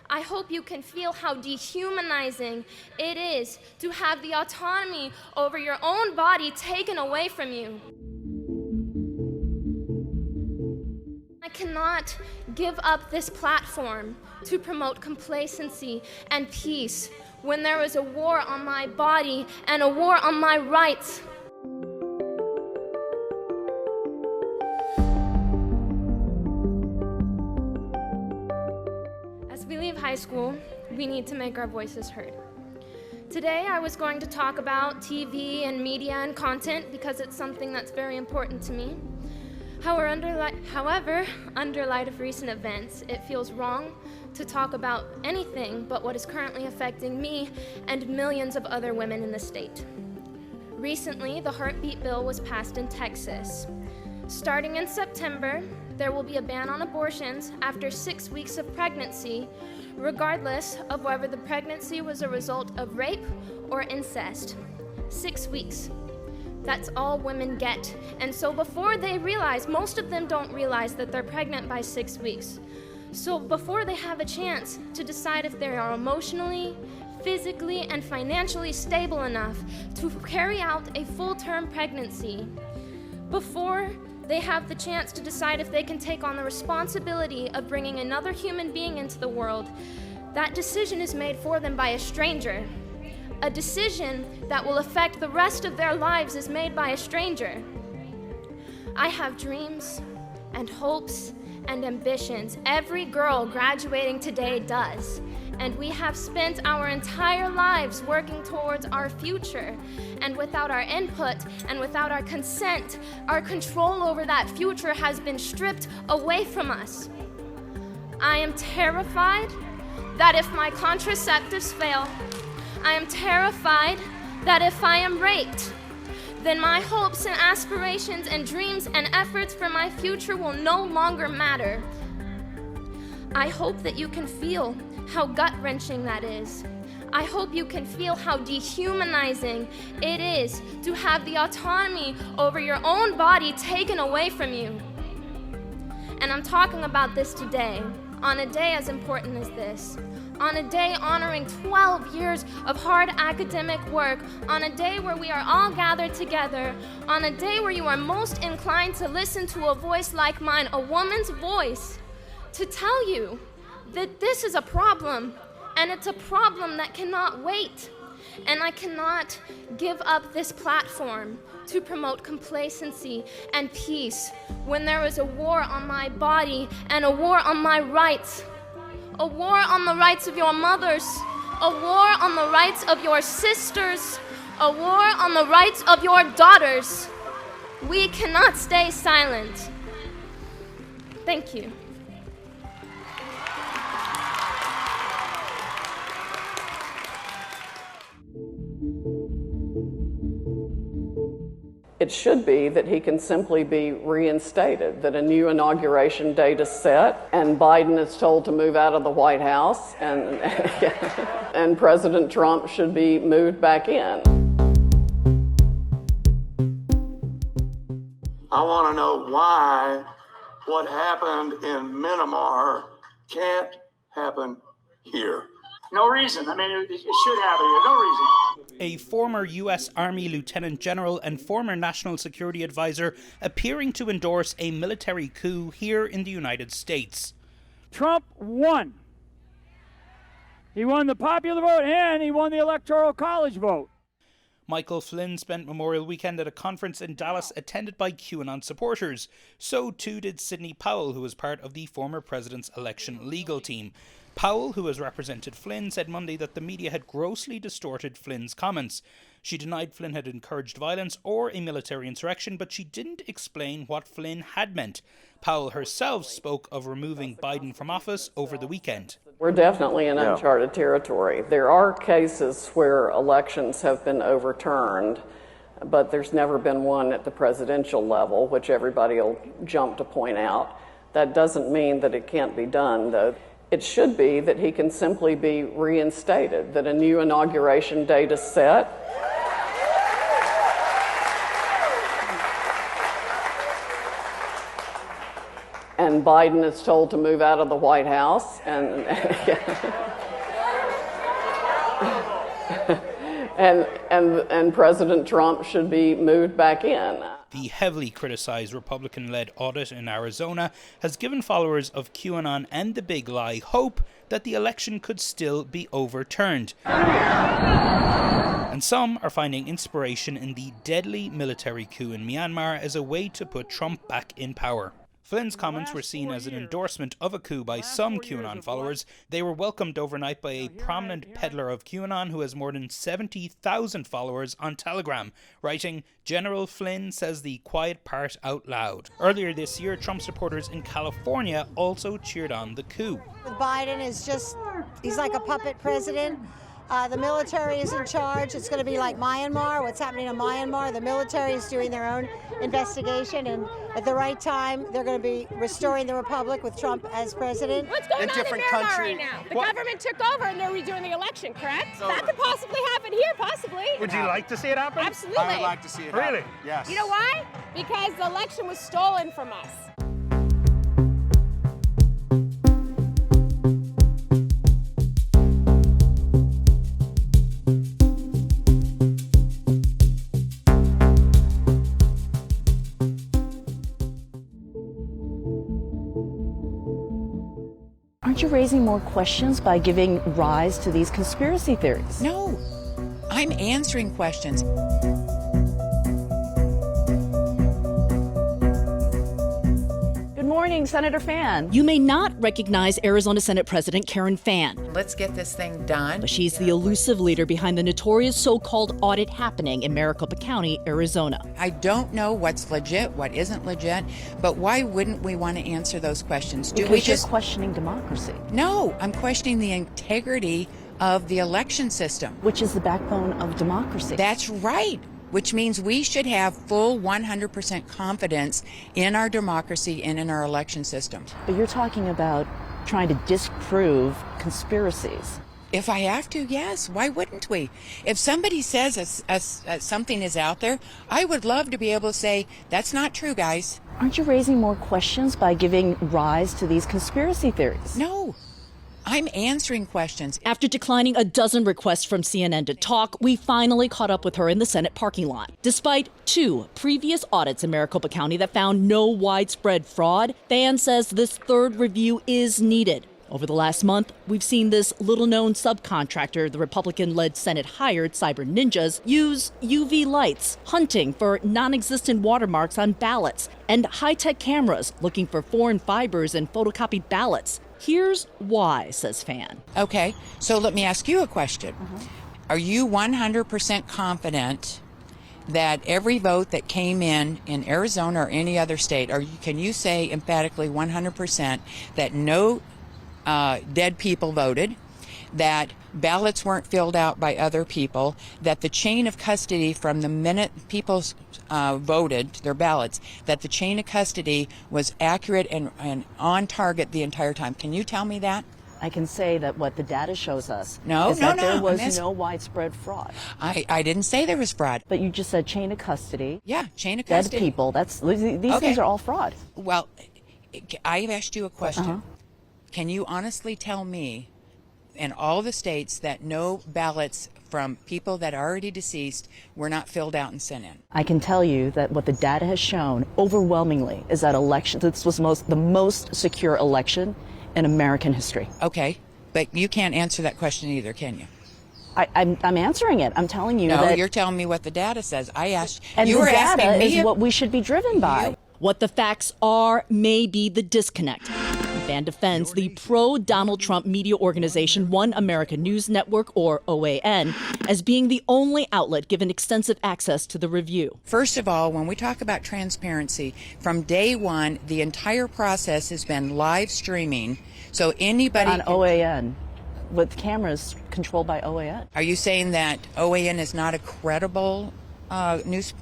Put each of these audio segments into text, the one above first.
I hope you can feel how dehumanizing it is to have the autonomy over your own body taken away from you. I cannot give up this platform to promote complacency and peace when there is a war on my body and a war on my rights. As we leave high school, we need to make our voices heard. Today, I was going to talk about TV and media and content because it's something that's very important to me. However, under light of recent events, it feels wrong to talk about anything but what is currently affecting me and millions of other women in the state. Recently, the Heartbeat Bill was passed in Texas. Starting in September, there will be a ban on abortions after 6 weeks of pregnancy, regardless of whether the pregnancy was a result of rape or incest. 6 weeks. That's all women get. And so before they realize, most of them don't realize that they're pregnant by 6 weeks. So before they have a chance to decide if they are emotionally, physically, and financially stable enough to carry out a full-term pregnancy, before they have the chance to decide if they can take on the responsibility of bringing another human being into the world, that decision is made for them by a stranger. A decision that will affect the rest of their lives is made by a stranger. I have dreams and hopes and ambitions. Every girl graduating today does. And we have spent our entire lives working towards our future. And without our input and without our consent, our control over that future has been stripped away from us. I am terrified that if my contraceptives fail, I am terrified that if I am raped, then my hopes and aspirations and dreams and efforts for my future will no longer matter. I hope that you can feel how gut-wrenching that is. I hope you can feel how dehumanizing it is to have the autonomy over your own body taken away from you. And I'm talking about this today, on a day as important as this. On a day honoring 12 years of hard academic work, on a day where we are all gathered together, on a day where you are most inclined to listen to a voice like mine, a woman's voice, to tell you that this is a problem, and it's a problem that cannot wait. And I cannot give up this platform to promote complacency and peace when there is a war on my body and a war on my rights. A war on the rights of your mothers, a war on the rights of your sisters, a war on the rights of your daughters. We cannot stay silent. Thank you. It should be that he can simply be reinstated, that a new inauguration date is set, and Biden is told to move out of the White House, and President Trump should be moved back in. I want to know why what happened in Myanmar can't happen here. No reason. I mean, it should happen here. No reason. A former US Army Lieutenant General and former National Security Advisor appearing to endorse a military coup here in the United States. Trump won. He won the popular vote and he won the Electoral College vote. Michael Flynn spent Memorial Weekend at a conference in Dallas attended by QAnon supporters. So too did Sidney Powell, who was part of the former president's election legal team. Powell, who has represented Flynn, said Monday that the media had grossly distorted Flynn's comments. She denied Flynn had encouraged violence or a military insurrection, but she didn't explain what Flynn had meant. Powell herself spoke of removing Biden from office over the weekend. We're definitely in uncharted territory. There are cases where elections have been overturned, but there's never been one at the presidential level, which everybody will jump to point out. That doesn't mean that it can't be done, though. It should be that he can simply be reinstated, that a new inauguration date is set. And and Biden is told to move out of the White House, and and President Trump should be moved back in. The heavily criticized Republican-led Audit in Arizona has given followers of QAnon and the Big Lie hope that the election could still be overturned. And some are finding inspiration in the deadly military coup in Myanmar as a way to put Trump back in power. Flynn's comments were seen as an endorsement of a coup by some QAnon followers. They were welcomed overnight by a prominent peddler of QAnon who has more than 70,000 followers on Telegram, writing, "General Flynn says the quiet part out loud." Earlier this year, Trump supporters in California also cheered on the coup. Biden is he's like a puppet president. The military is in charge. It's going to be like Myanmar. What's happening in Myanmar, the military is doing their own investigation, and at the right time, they're going to be restoring the republic with Trump as president. What's going on in Myanmar right now? The government took over and they're redoing the election, correct? That could possibly happen here, possibly. Would you like to see it happen? Absolutely. I would like to see it happen. Really? Yes. You know why? Because the election was stolen from us. Aren't you raising more questions by giving rise to these conspiracy theories? No, I'm answering questions. Good morning, Senator Fan. You may not recognize Arizona Senate President Karen Fan. Let's get this thing done. But she's the elusive leader behind the notorious so-called audit happening in Maricopa County, Arizona. I don't know what's legit, what isn't legit, but why wouldn't we want to answer those questions? Because you're questioning democracy. No, I'm questioning the integrity of the election system. Which is the backbone of democracy. That's right. Which means we should have full 100% confidence in our democracy and in our election system. But you're talking about trying to disprove conspiracies. If I have to, yes. Why wouldn't we? If somebody says something is out there, I would love to be able to say, that's not true, guys. Aren't you raising more questions by giving rise to these conspiracy theories? No. I'm answering questions. After declining a dozen requests from CNN to talk, we finally caught up with her in the Senate parking lot. Despite 2 previous audits in Maricopa County that found no widespread fraud, Fan says this third review is needed. Over the last month, we've seen this little-known subcontractor the Republican-led Senate hired, Cyber Ninjas, use UV lights, hunting for non-existent watermarks on ballots, and high-tech cameras looking for foreign fibers and photocopied ballots. Here's why, says Fan. Okay, so let me ask you a question. Are you 100% confident that every vote that came in Arizona or any other state, can you say emphatically 100% that no dead people voted, that ballots weren't filled out by other people, that the chain of custody from the minute people voted their ballots, that the chain of custody was accurate and on target the entire time? Can you tell me that? I can say that what the data shows us is that there was no widespread fraud. I didn't say there was fraud. But you just said chain of custody. Yeah, chain of custody. Dead people. These things are all fraud. Well, I've asked you a question. Can you honestly tell me in all the states that no ballots from people that are already deceased were not filled out and sent in? I can tell you that what the data has shown overwhelmingly is that this was the most secure election in American history. Okay, but you can't answer that question either, can you? I'm answering it. I'm telling you that. No, you're telling me what the data says. I asked. And you the were data asking me is what we should be driven by. What the facts are may be the disconnect. Fan defends the pro-Donald Trump media organization One American News Network, or OAN, as being the only outlet given extensive access to the review. First of all, when we talk about transparency, from day one, the entire process has been live streaming, so anybody... On OAN, with cameras controlled by OAN. Are you saying that OAN is not a credible news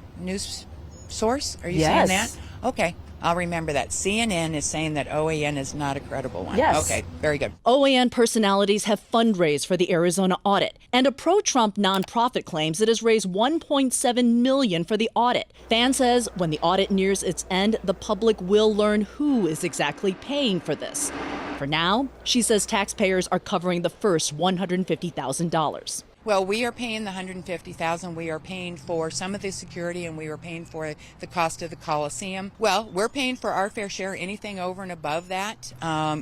source? Are you saying that? Okay. I'll remember that. CNN is saying that OAN is not a credible one. Yes. Okay, very good. OAN personalities have fundraised for the Arizona audit, and a pro-Trump nonprofit claims it has raised $1.7 million for the audit. Fan says when the audit nears its end, the public will learn who is exactly paying for this. For now, she says taxpayers are covering the first $150,000. Well, we are paying the $150,000. We are paying for some of the security, and we are paying for the cost of the Coliseum. Well, we're paying for our fair share. Anything over and above that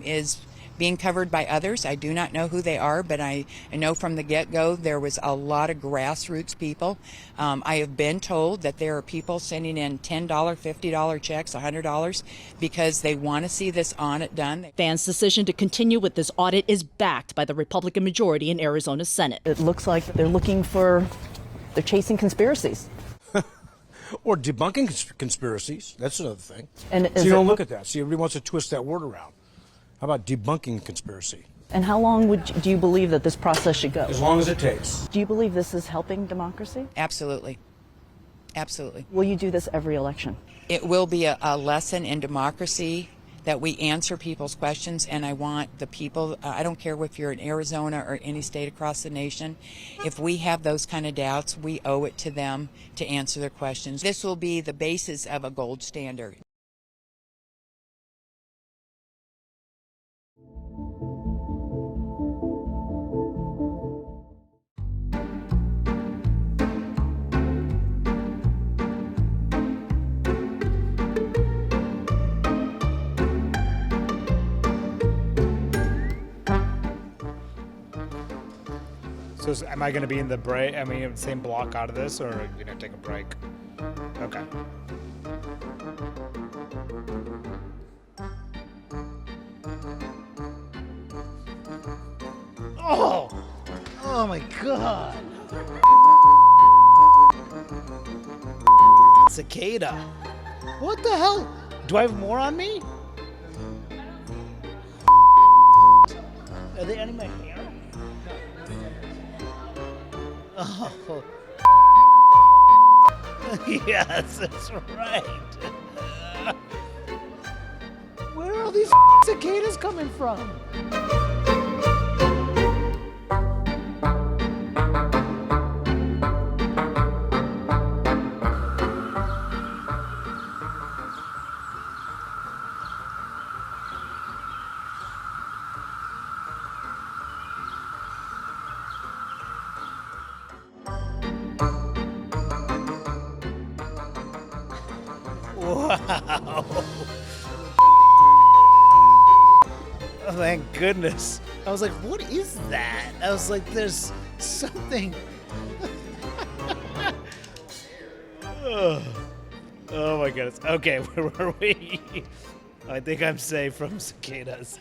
is being covered by others. I do not know who they are, but I know from the get-go there was a lot of grassroots people. I have been told that there are people sending in $10, $50 checks, $100 because they want to see this audit done. Fan's decision to continue with this audit is backed by the Republican majority in Arizona's Senate. It looks like they're chasing conspiracies. Or debunking conspiracies. That's another thing. And so you don't look at that. See, everybody wants to twist that word around. How about debunking conspiracy? And how long do you believe that this process should go? As long as it takes. Do you believe this is helping democracy? Absolutely. Absolutely. Will you do this every election? It will be a lesson in democracy that we answer people's questions, and I want the people, I don't care if you're in Arizona or any state across the nation, if we have those kind of doubts, we owe it to them to answer their questions. This will be the basis of a gold standard. So am I going to be in the break? I mean, same block out of this, or are you going to take a break? Okay. Oh my God. Cicada. What the hell? Do I have more on me? Are they under my hair? Oh. Yes, that's right. Where are all these cicadas coming from? Wow. Oh, thank goodness. I was like, what is that? I was like, there's something. Oh my goodness. Okay, where were we? I think I'm safe from cicadas.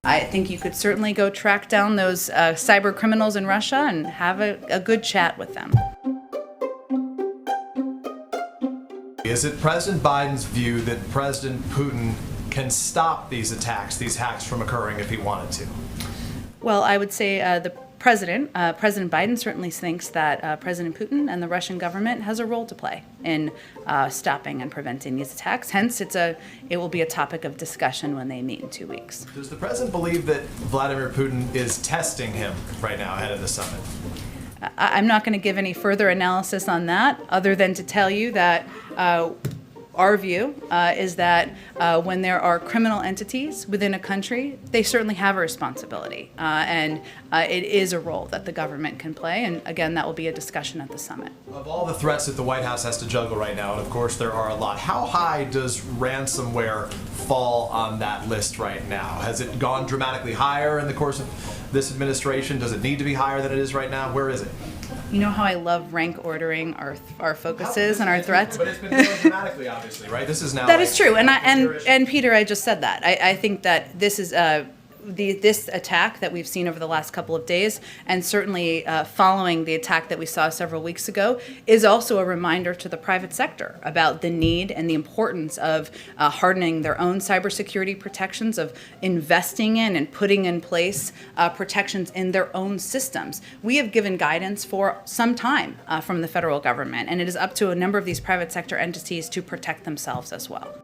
I think you could certainly go track down those cyber criminals in Russia and have a good chat with them. Is it President Biden's view that President Putin can stop these attacks, these hacks from occurring if he wanted to? Well, I would say the President Biden certainly thinks that President Putin and the Russian government has a role to play in stopping and preventing these attacks. Hence, it will be a topic of discussion when they meet in 2 weeks. Does the President believe that Vladimir Putin is testing him right now ahead of the summit? I'm not going to give any further analysis on that, other than to tell you that our view is that when there are criminal entities within a country, they certainly have a responsibility, and it is a role that the government can play, and again, that will be a discussion at the summit. Of all the threats that the White House has to juggle right now, and of course there are a lot, how high does ransomware fall on that list right now? Has it gone dramatically higher in the course of this administration? Does it need to be higher than it is right now? Where is it? You know how I love rank ordering our focuses and our threats? But it's been growing dramatically, obviously, right? This is now... That is true, and Peter, I just said that. I think that this is this attack that we've seen over the last couple of days, and certainly following the attack that we saw several weeks ago, is also a reminder to the private sector about the need and the importance of hardening their own cybersecurity protections, of investing in and putting in place protections in their own systems. We have given guidance for some time from the federal government, and it is up to a number of these private sector entities to protect themselves as well.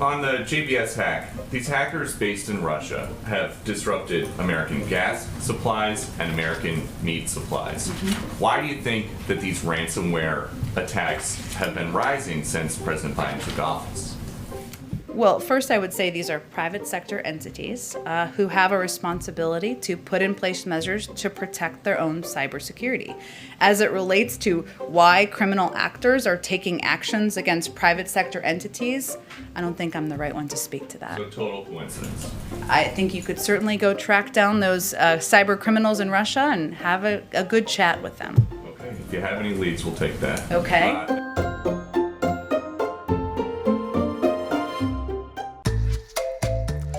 On the JBS hack, these hackers based in Russia have disrupted American gas supplies and American meat supplies. Why do you think that these ransomware attacks have been rising since President Biden took office? Well, first I would say these are private sector entities who have a responsibility to put in place measures to protect their own cybersecurity. As it relates to why criminal actors are taking actions against private sector entities, I don't think I'm the right one to speak to that. So total coincidence. I think you could certainly go track down those cyber criminals in Russia and have a good chat with them. Okay, if you have any leads, we'll take that. Okay.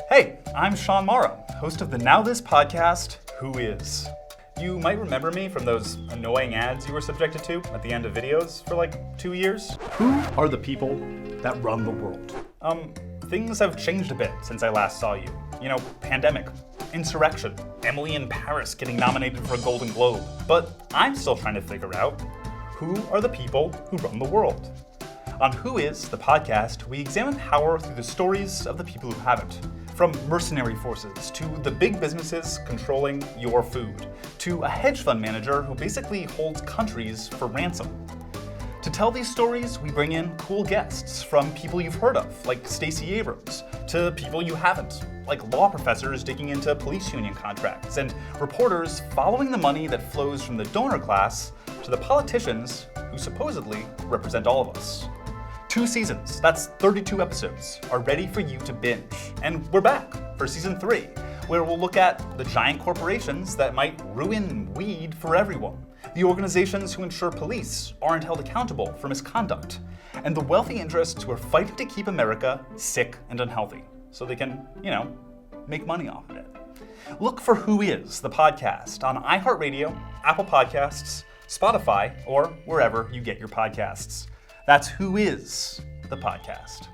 Hey, I'm Sean Morrow, host of the NowThis podcast, Who Is? You might remember me from those annoying ads you were subjected to at the end of videos for like 2 years. Who are the people that run the world? Things have changed a bit since I last saw you. You know, pandemic, insurrection, Emily in Paris getting nominated for a Golden Globe. But I'm still trying to figure out who are the people who run the world. On Who Is, the podcast, we examine power through the stories of the people who have it. From mercenary forces, to the big businesses controlling your food, to a hedge fund manager who basically holds countries for ransom. To tell these stories, we bring in cool guests from people you've heard of, like Stacey Abrams, to people you haven't, like law professors digging into police union contracts, and reporters following the money that flows from the donor class to the politicians who supposedly represent all of us. 2 seasons, that's 32 episodes, are ready for you to binge. And we're back for season 3, where we'll look at the giant corporations that might ruin weed for everyone, the organizations who ensure police aren't held accountable for misconduct, and the wealthy interests who are fighting to keep America sick and unhealthy, so they can, make money off of it. Look for Who Is, the podcast, on iHeartRadio, Apple Podcasts, Spotify, or wherever you get your podcasts. That's Who Is, the podcast.